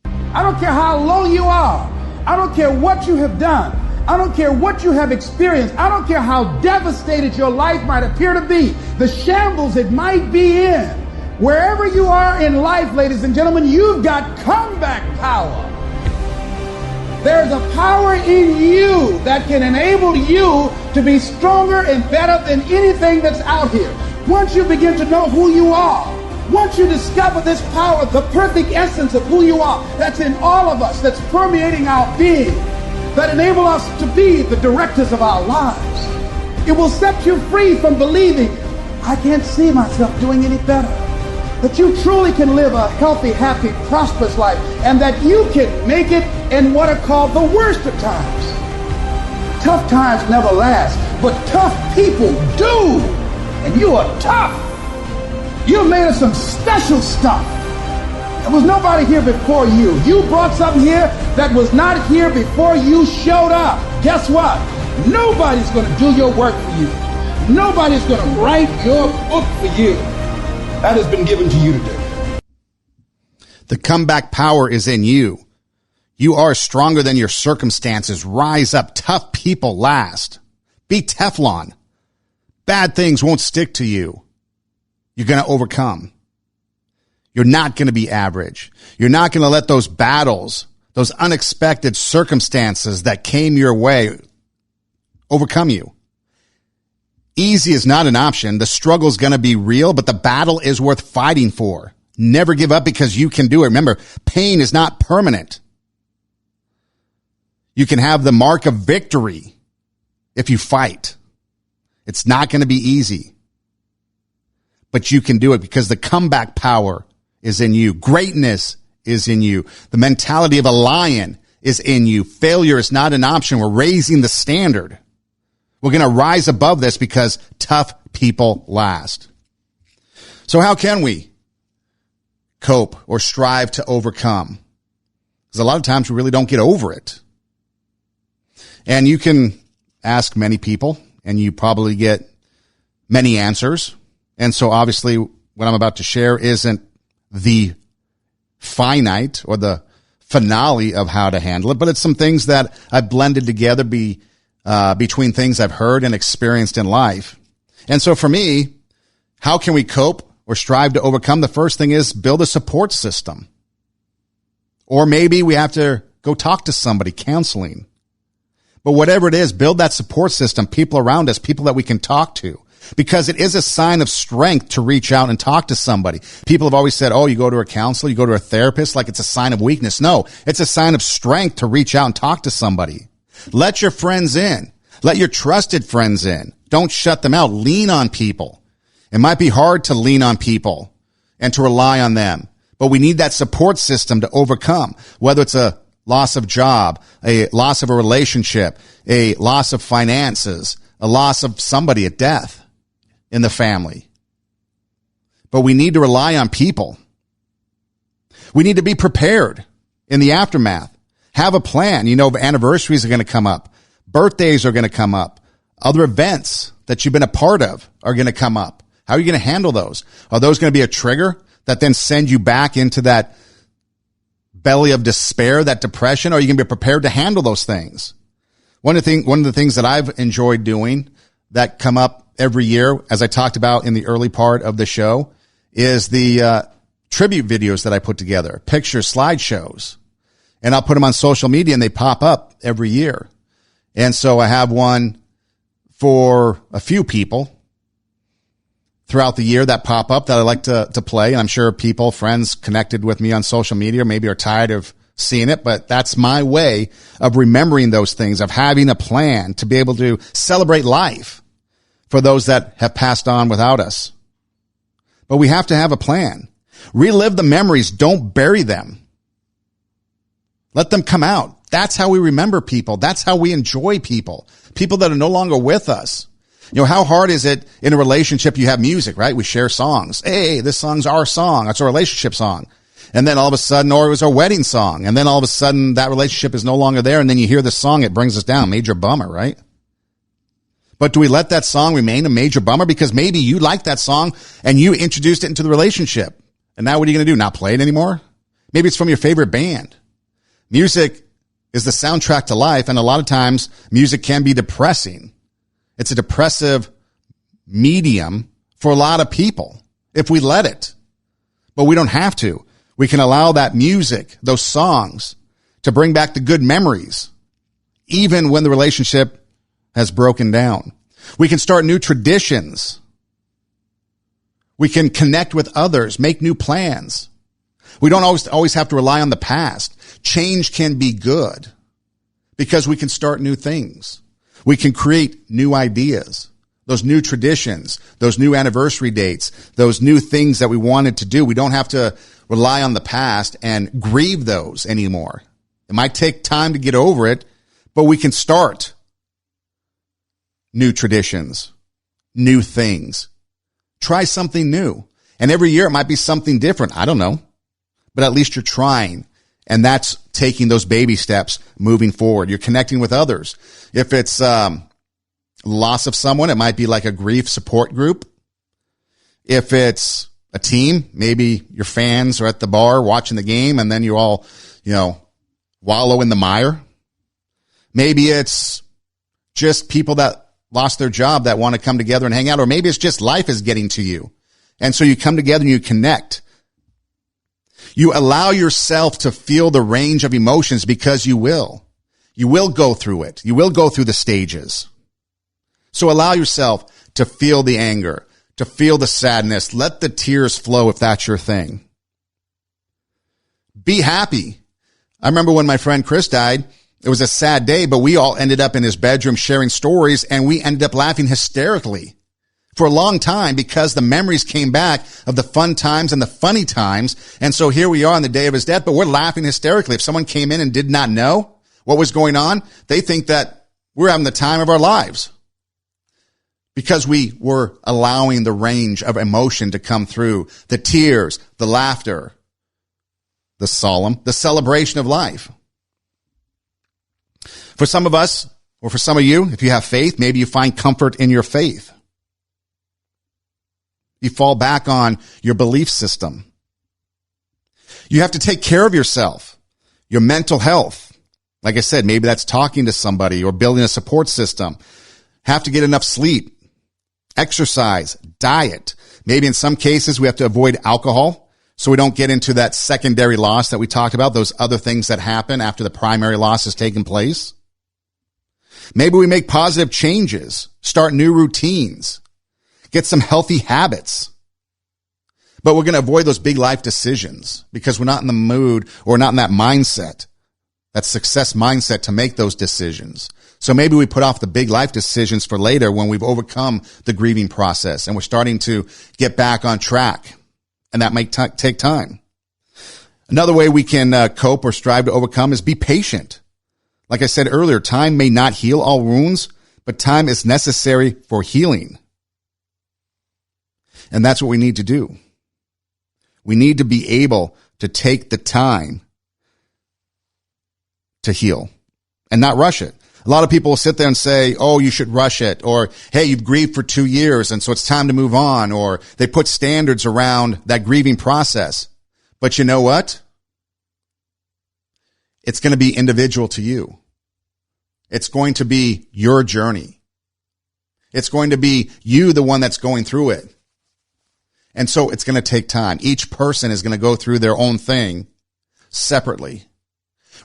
Speaker 11: I don't care how low you are. I don't care what you have done. I don't care what you have experienced. I don't care how devastated your life might appear to be. The shambles it might be in. Wherever you are in life, ladies and gentlemen, you've got comeback power. There's a power in you that can enable you to be stronger and better than anything that's out here. Once you begin to know who you are, once you discover this power, the perfect essence of who you are, that's in all of us, that's permeating our being, that enable us to be the directors of our lives, it will set you free from believing, I can't see myself doing any better. That you truly can live a healthy, happy, prosperous life, and that you can make it in what are called the worst of times. Tough times never last, but tough people do. And you are tough. You're made of some special stuff. There was nobody here before you. You brought something here that was not here before you showed up. Guess what? Nobody's going to do your work for you. Nobody's going to write your book for you. That has been given to you to do.
Speaker 4: The comeback power is in you. You are stronger than your circumstances. Rise up. Tough people last. Be Teflon. Bad things won't stick to you. You're going to overcome. You're not going to be average. You're not going to let those battles, those unexpected circumstances that came your way, overcome you. Easy is not an option. The struggle is going to be real, but the battle is worth fighting for. Never give up because you can do it. Remember, pain is not permanent. You can have the mark of victory if you fight. It's not going to be easy, but you can do it because the comeback power is in you. Greatness is in you. The mentality of a lion is in you. Failure is not an option. We're raising the standard. We're going to rise above this because tough people last. So how can we cope or strive to overcome? Because a lot of times we really don't get over it. And you can ask many people and you probably get many answers. And so obviously what I'm about to share isn't the finite or the finale of how to handle it, but it's some things that I've blended together between things I've heard and experienced in life. And so for me, how can we cope or strive to overcome? The first thing is build a support system. Or maybe we have to go talk to somebody, counseling. But whatever it is, build that support system, people around us, people that we can talk to. Because it is a sign of strength to reach out and talk to somebody. People have always said, oh, you go to a counselor, you go to a therapist, like it's a sign of weakness. No, it's a sign of strength to reach out and talk to somebody. Let your friends in. Let your trusted friends in. Don't shut them out. Lean on people. It might be hard to lean on people and to rely on them, But we need that support system to overcome, whether it's a loss of job, a loss of a relationship, a loss of finances, a loss of somebody, a death in the family. But we need to rely on people. We need to be prepared in the aftermath. Have a plan. You know, anniversaries are going to come up. Birthdays are going to come up. Other events that you've been a part of are going to come up. How are you going to handle those? Are those going to be a trigger that then send you back into that belly of despair, that depression? Or are you going to be prepared to handle those things? One of the things that I've enjoyed doing that come up every year, as I talked about in the early part of the show, is the tribute videos that I put together, pictures, slideshows. And I'll put them on social media and they pop up every year. And so I have one for a few people throughout the year that pop up that I like to play. And I'm sure people, friends connected with me on social media maybe are tired of seeing it, but that's my way of remembering those things, of having a plan to be able to celebrate life for those that have passed on without us. But we have to have a plan. Relive the memories. Don't bury them. Let them come out. That's how we remember people. That's how we enjoy people. People that are no longer with us. You know, how hard is it in a relationship? You have music, right? We share songs. Hey, this song's our song. It's a relationship song. And then all of a sudden, or it was our wedding song. And then all of a sudden that relationship is no longer there. And then you hear the song, it brings us down. Major bummer, right? But do we let that song remain a major bummer? Because maybe you like that song and you introduced it into the relationship. And now what are you going to do? Not play it anymore? Maybe it's from your favorite band. Music is the soundtrack to life. And a lot of times music can be depressing. It's a depressive medium for a lot of people if we let it. But we don't have to. We can allow that music, those songs, to bring back the good memories, even when the relationship has broken down. We can start new traditions. We can connect with others, make new plans. We don't always have to rely on the past. Change can be good because we can start new things. We can create new ideas, those new traditions, those new anniversary dates, those new things that we wanted to do. We don't have to rely on the past and grieve those anymore. It might take time to get over it, but we can start new traditions, new things. Try something new. And every year it might be something different. I don't know. But at least you're trying. And that's taking those baby steps moving forward. You're connecting with others. If it's loss of someone, it might be like a grief support group. If it's a team, maybe your fans are at the bar watching the game and then you all, wallow in the mire. Maybe it's just people that lost their job that want to come together and hang out. Or maybe it's just life is getting to you. And so you come together and you connect. You allow yourself to feel the range of emotions because you will. You will go through it. You will go through the stages. So allow yourself to feel the anger, to feel the sadness. Let the tears flow if that's your thing. Be happy. I remember when my friend Chris died, it was a sad day, but we all ended up in his bedroom sharing stories and we ended up laughing hysterically for a long time because the memories came back of the fun times and the funny times. And so here we are on the day of his death, but we're laughing hysterically. If someone came in and did not know what was going on, they think that we're having the time of our lives because we were allowing the range of emotion to come through, the tears, the laughter, the solemn, the celebration of life. For some of us, or for some of you, if you have faith, maybe you find comfort in your faith. You fall back on your belief system. You have to take care of yourself, your mental health. Like I said, maybe that's talking to somebody or building a support system. Have to get enough sleep, exercise, diet. Maybe in some cases we have to avoid alcohol so we don't get into that secondary loss that we talked about, those other things that happen after the primary loss has taken place. Maybe we make positive changes, start new routines, get some healthy habits. But we're going to avoid those big life decisions because we're not in the mood or not in that mindset, that success mindset to make those decisions. So maybe we put off the big life decisions for later when we've overcome the grieving process and we're starting to get back on track. And that might take time. Another way we can cope or strive to overcome is be patient. Like I said earlier, time may not heal all wounds, but time is necessary for healing. And that's what we need to do. We need to be able to take the time to heal and not rush it. A lot of people will sit there and say, oh, you should rush it, or, hey, you've grieved for 2 years, and so it's time to move on, or they put standards around that grieving process. But you know what? It's going to be individual to you. It's going to be your journey. It's going to be you, the one that's going through it. And so it's going to take time. Each person is going to go through their own thing separately.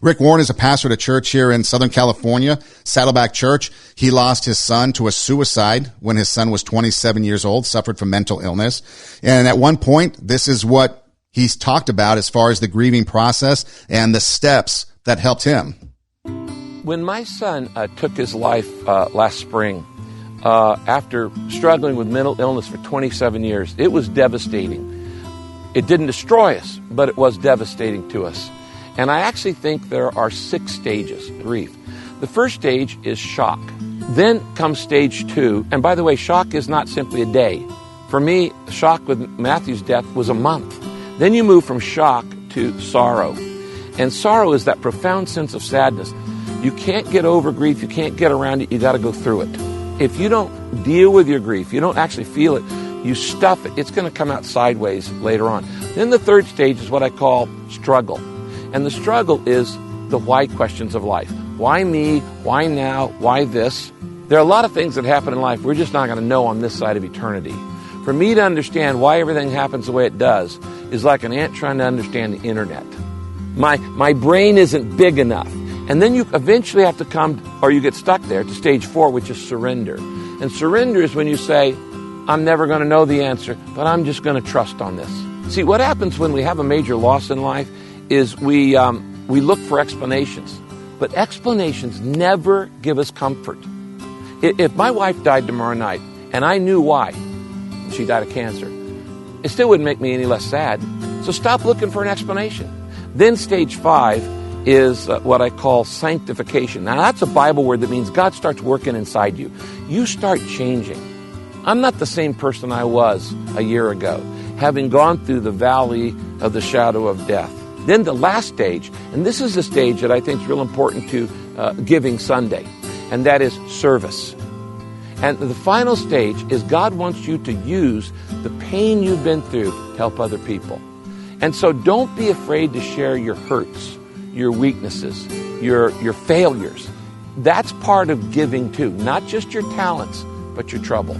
Speaker 4: Rick Warren is a pastor at a church here in Southern California, Saddleback Church. He lost his son to a suicide when his son was 27 years old, suffered from mental illness. And at one point, this is what he's talked about as far as the grieving process and the steps that helped him.
Speaker 12: When my son took his life last spring, after struggling with mental illness for 27 years, it was devastating. It didn't destroy us, but it was devastating to us. And I actually think there are 6 stages of grief. The first stage is shock. Then comes stage 2. And by the way, shock is not simply a day. For me, shock with Matthew's death was a month. Then you move from shock to sorrow. And sorrow is that profound sense of sadness. You can't get over grief. You can't get around it. You got to go through it. If you don't deal with your grief, you don't actually feel it, you stuff it, it's going to come out sideways later on. Then the third stage is what I call struggle. And the struggle is the why questions of life. Why me? Why now? Why this? There are a lot of things that happen in life we're just not going to know on this side of eternity. For me to understand why everything happens the way it does is like an ant trying to understand the internet. My brain isn't big enough. And then you eventually have to come, or you get stuck there, to stage 4, which is surrender. And surrender is when you say, I'm never going to know the answer, but I'm just going to trust on this. See, what happens when we have a major loss in life is we look for explanations. But explanations never give us comfort. If my wife died tomorrow night, and I knew why, she died of cancer, it still wouldn't make me any less sad. So stop looking for an explanation. Then stage 5 is what I call sanctification. Now, that's a Bible word that means God starts working inside you. You start changing. I'm not the same person I was a year ago, having gone through the valley of the shadow of death. Then the last stage, and this is the stage that I think is real important to Giving Sunday, and that is service. And the final stage is God wants you to use the pain you've been through to help other people. And so don't be afraid to share your hurts, your weaknesses, your failures. That's part of giving too, not just your talents, but your trouble.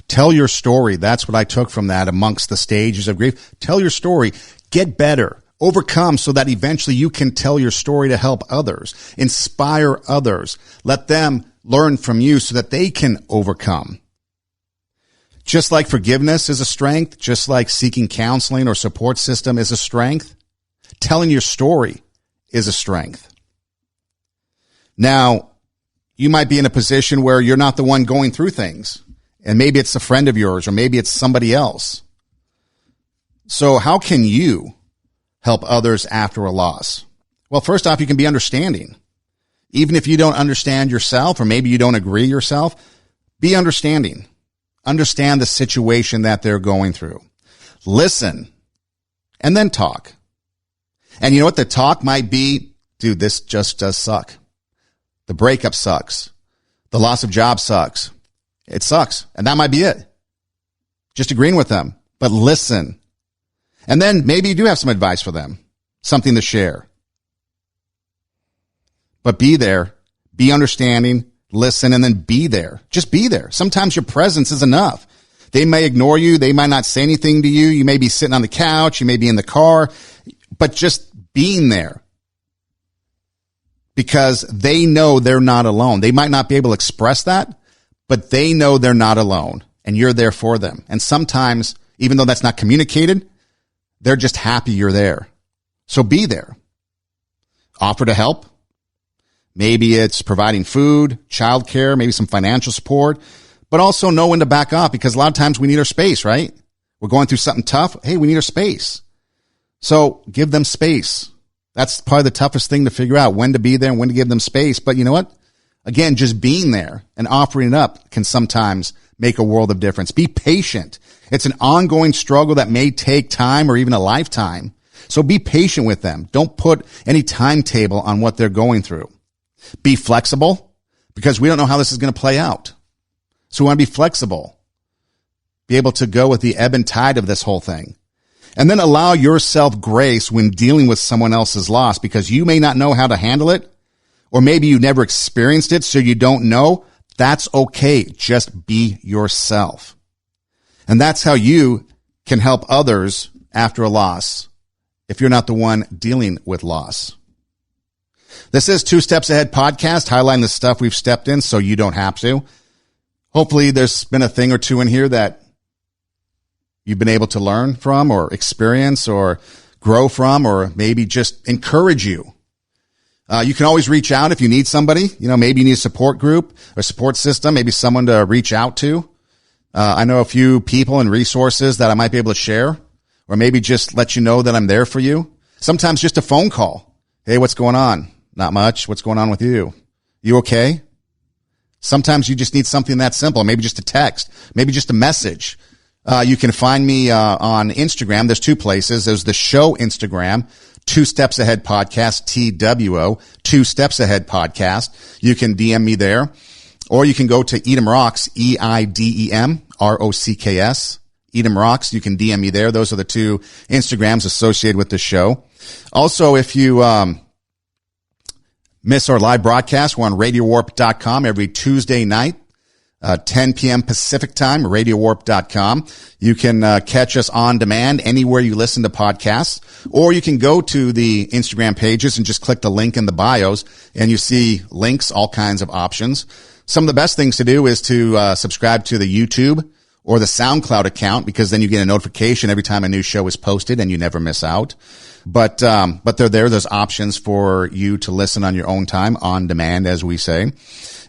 Speaker 4: Tell your story. That's what I took from that amongst the stages of grief. Tell your story. Get better. Overcome so that eventually you can tell your story to help others. Inspire others. Let them learn from you so that they can overcome. Just like forgiveness is a strength, just like seeking counseling or support system is a strength, telling your story is a strength. Now, you might be in a position where you're not the one going through things, and maybe it's a friend of yours, or maybe it's somebody else. So how can you help others after a loss? Well, first off, you can be understanding. Even if you don't understand yourself, or maybe you don't agree yourself, be understanding. Understand the situation that they're going through. Listen, and then talk. And you know what? The talk might be, dude, this just does suck. The breakup sucks. The loss of job sucks. It sucks. And that might be it. Just agreeing with them. But listen. And then maybe you do have some advice for them. Something to share. But be there. Be understanding. Listen, and then be there. Just be there. Sometimes your presence is enough. They may ignore you. They might not say anything to you. You may be sitting on the couch. You may be in the car. But just being there, because they know they're not alone. They might not be able to express that, but they know they're not alone, and you're there for them. And sometimes, even though that's not communicated, they're just happy you're there. So be there. Offer to help. Maybe it's providing food, childcare, maybe some financial support, but also know when to back off, because a lot of times we need our space, right? We're going through something tough. Hey, we need our space. So give them space. That's probably the toughest thing to figure out, when to be there and when to give them space. But you know what? Again, just being there and offering it up can sometimes make a world of difference. Be patient. It's an ongoing struggle that may take time or even a lifetime. So be patient with them. Don't put any timetable on what they're going through. Be flexible, because we don't know how this is going to play out. So we want to be flexible. Be able to go with the ebb and tide of this whole thing. And then allow yourself grace when dealing with someone else's loss, because you may not know how to handle it, or maybe you never experienced it, so you don't know. That's okay. Just be yourself. And that's how you can help others after a loss, if you're not the one dealing with loss. This is Two Steps Ahead podcast, highlighting the stuff we've stepped in so you don't have to. Hopefully there's been a thing or two in here that you've been able to learn from or experience or grow from, or maybe just encourage you. You can always reach out if you need somebody. Maybe you need a support group or support system, maybe someone to reach out to. I know a few people and resources that I might be able to share, or maybe just let you know that I'm there for you. Sometimes just a phone call. Hey, what's going on? Not much. What's going on with you? You okay? Sometimes you just need something that simple. Maybe just a text, maybe just a message. You can find me on Instagram. There's two places. There's the show Instagram, Two Steps Ahead Podcast, TWO, Two Steps Ahead Podcast. You can DM me there, or you can go to Edom Rocks, EIDEM ROCKS, Edom Rocks. You can DM me there. Those are the two Instagrams associated with the show. Also, if you miss our live broadcast, we're on RadioWarp.com every Tuesday night. 10 p.m. Pacific time, RadioWarp.com. You can catch us on demand anywhere you listen to podcasts, or you can go to the Instagram pages and just click the link in the bios, and you see links, all kinds of options. Some of the best things to do is to subscribe to the YouTube or the SoundCloud account, because then you get a notification every time a new show is posted and you never miss out. But they're there. There's options for you to listen on your own time, on demand, as we say.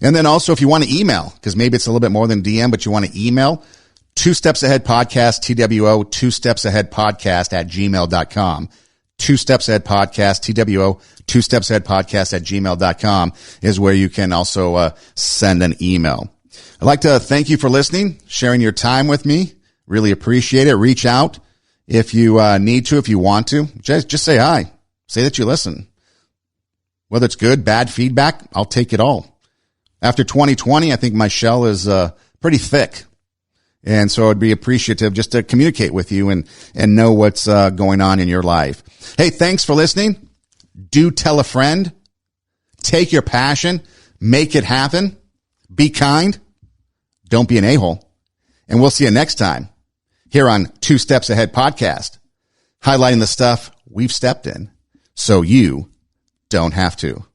Speaker 4: And then also, if you want to email, because maybe it's a little bit more than DM, but you want to email, Two Steps Ahead Podcast, TWO, Two Steps Ahead Podcast at gmail.com. Two Steps Ahead Podcast, TWO, Two Steps Ahead Podcast at gmail.com is where you can also send an email. I'd like to thank you for listening, sharing your time with me. Really appreciate it. Reach out if you need to, if you want to. Just say hi. Say that you listen. Whether it's good, bad feedback, I'll take it all. After 2020, I think my shell is pretty thick. And so I'd be appreciative just to communicate with you and know what's going on in your life. Hey, thanks for listening. Do tell a friend. Take your passion. Make it happen. Be kind. Don't be an a-hole. And we'll see you next time here on Two Steps Ahead Podcast, highlighting the stuff we've stepped in so you don't have to.